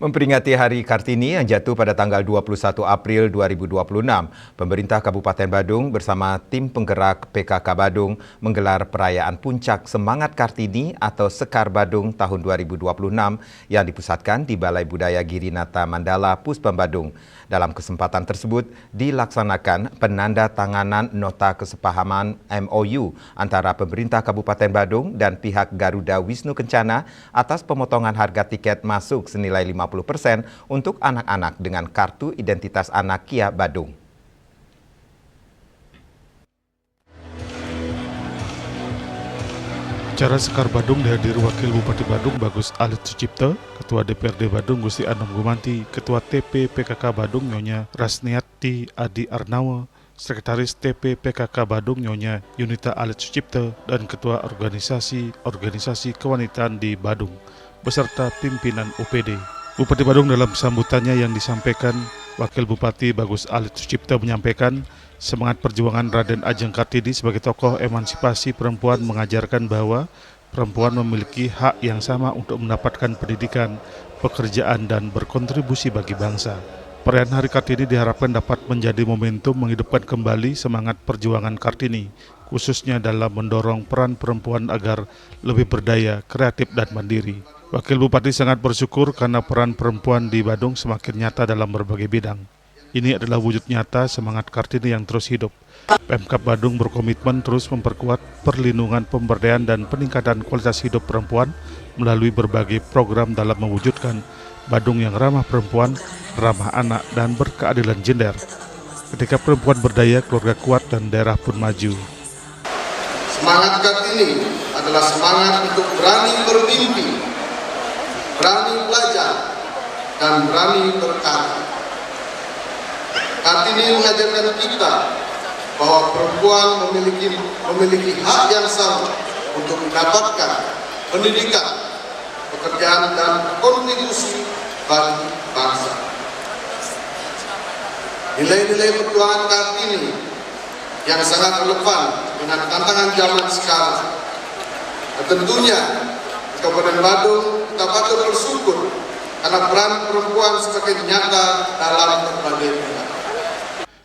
Memperingati Hari Kartini yang jatuh pada tanggal 21 April 2026, pemerintah Kabupaten Badung bersama tim penggerak PKK Badung menggelar perayaan Puncak Semangat Kartini atau Sekar Badung tahun 2026 yang dipusatkan di Balai Budaya Girinata Mandala, Puspam Badung. Dalam kesempatan tersebut dilaksanakan penandatanganan nota kesepahaman MOU antara pemerintah Kabupaten Badung dan pihak Garuda Wisnu Kencana atas pemotongan harga tiket masuk senilai 50% untuk anak-anak dengan kartu identitas anak Kia Badung. Acara Sekar Badung dihadiri Wakil Bupati Badung Bagus Alit Sucipto, Ketua DPRD Badung Gusti Anom Gumanti, Ketua TP PKK Badung Nyonya Rasniati Adi Arnawa, Sekretaris TP PKK Badung Nyonya Yunita Alit Sucipto, dan Ketua Organisasi Kewanitaan di Badung, beserta pimpinan OPD. Bupati Badung dalam sambutannya yang disampaikan, Wakil Bupati Bagus Alit Sucipto menyampaikan semangat perjuangan Raden Ajeng Kartini sebagai tokoh emansipasi perempuan mengajarkan bahwa perempuan memiliki hak yang sama untuk mendapatkan pendidikan, pekerjaan, dan berkontribusi bagi bangsa. Perayaan Hari Kartini diharapkan dapat menjadi momentum menghidupkan kembali semangat perjuangan Kartini, khususnya dalam mendorong peran perempuan agar lebih berdaya, kreatif, dan mandiri. Wakil Bupati sangat bersyukur karena peran perempuan di Badung semakin nyata dalam berbagai bidang. Ini adalah wujud nyata semangat Kartini yang terus hidup. Pemkab Badung berkomitmen terus memperkuat perlindungan, pemberdayaan, dan peningkatan kualitas hidup perempuan melalui berbagai program dalam mewujudkan Badung yang ramah perempuan, ramah anak, dan berkeadilan gender. Ketika perempuan berdaya, keluarga kuat, dan daerah pun maju. Semangat Kartini adalah semangat untuk berani bermimpi, berani belajar, dan berani berkarya. Kartini mengajarkan kita bahwa perempuan memiliki hak yang sama untuk mendapatkan pendidikan, pekerjaan, dan kontribusi bagi bangsa. Nilai-nilai perjuangan Kartini yang sangat relevan dengan tantangan zaman sekarang. Dan tentunya Kabupaten Badung kita patut bersyukur karena peran perempuan semakin nyata dalam berbagai bidang.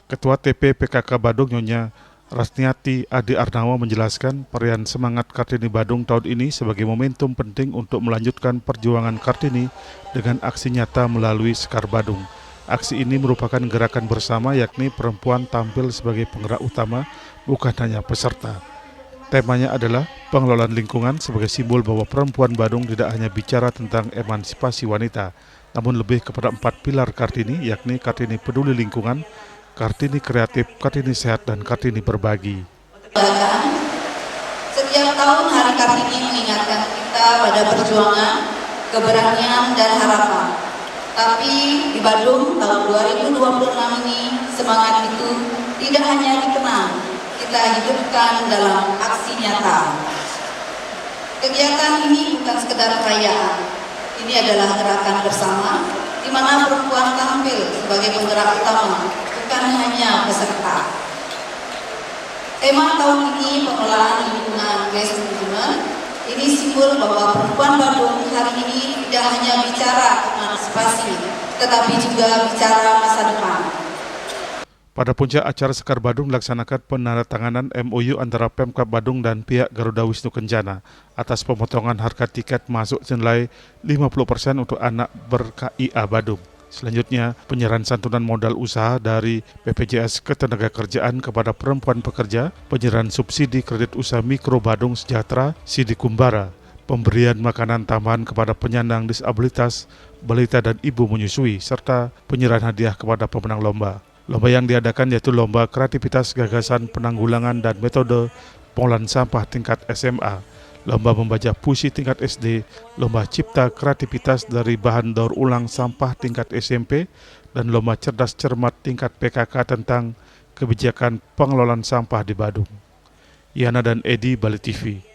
Ketua TP PKK Badung Nyonya Rasniati Adi Arnawa menjelaskan perayaan Semangat Kartini Badung tahun ini sebagai momentum penting untuk melanjutkan perjuangan Kartini dengan aksi nyata melalui Sekar Badung. Aksi ini merupakan gerakan bersama, yakni perempuan tampil sebagai penggerak utama, bukan hanya peserta. Temanya adalah pengelolaan lingkungan sebagai simbol bahwa perempuan Badung tidak hanya bicara tentang emansipasi wanita, namun lebih kepada 4 pilar Kartini, yakni Kartini peduli lingkungan, Kartini kreatif, Kartini sehat, dan Kartini berbagi. Setiap tahun Hari Kartini mengingatkan kita pada perjuangan, keberanian, dan harapan. Tapi di Badung tahun 2026 ini semangat itu tidak hanya dikenang, kita hidupkan dalam aksi nyata. Kegiatan ini bukan sekedar perayaan, ini adalah gerakan bersama di mana perempuan tampil sebagai penggerak utama, bukan hanya peserta. Tema tahun ini pengelolaan lingkungan waste management. Ini simbol bahwa perempuan Badung hari ini tidak hanya bicara emansipasi, tetapi juga bicara masa depan. Pada puncak acara Sekar Badung dilaksanakan penandatanganan MOU antara Pemkab Badung dan pihak Garuda Wisnu Kencana atas pemotongan harga tiket masuk senilai 50% untuk anak ber-KIA Badung. Selanjutnya, penyerahan santunan modal usaha dari BPJS Ketenagakerjaan kepada perempuan pekerja, penyerahan subsidi kredit usaha mikro Badung Sejahtera, Sidi Kumbara, pemberian makanan tambahan kepada penyandang disabilitas, balita dan ibu menyusui, serta penyerahan hadiah kepada pemenang lomba. Lomba yang diadakan yaitu Lomba Kreativitas Gagasan Penanggulangan dan Metode Pengolahan Sampah tingkat SMA, Lomba Membaca Puisi tingkat SD, Lomba Cipta Kreativitas dari Bahan Daur Ulang Sampah tingkat SMP, dan Lomba Cerdas Cermat tingkat PKK tentang kebijakan pengelolaan sampah di Badung. Yana dan Edi, Bali TV.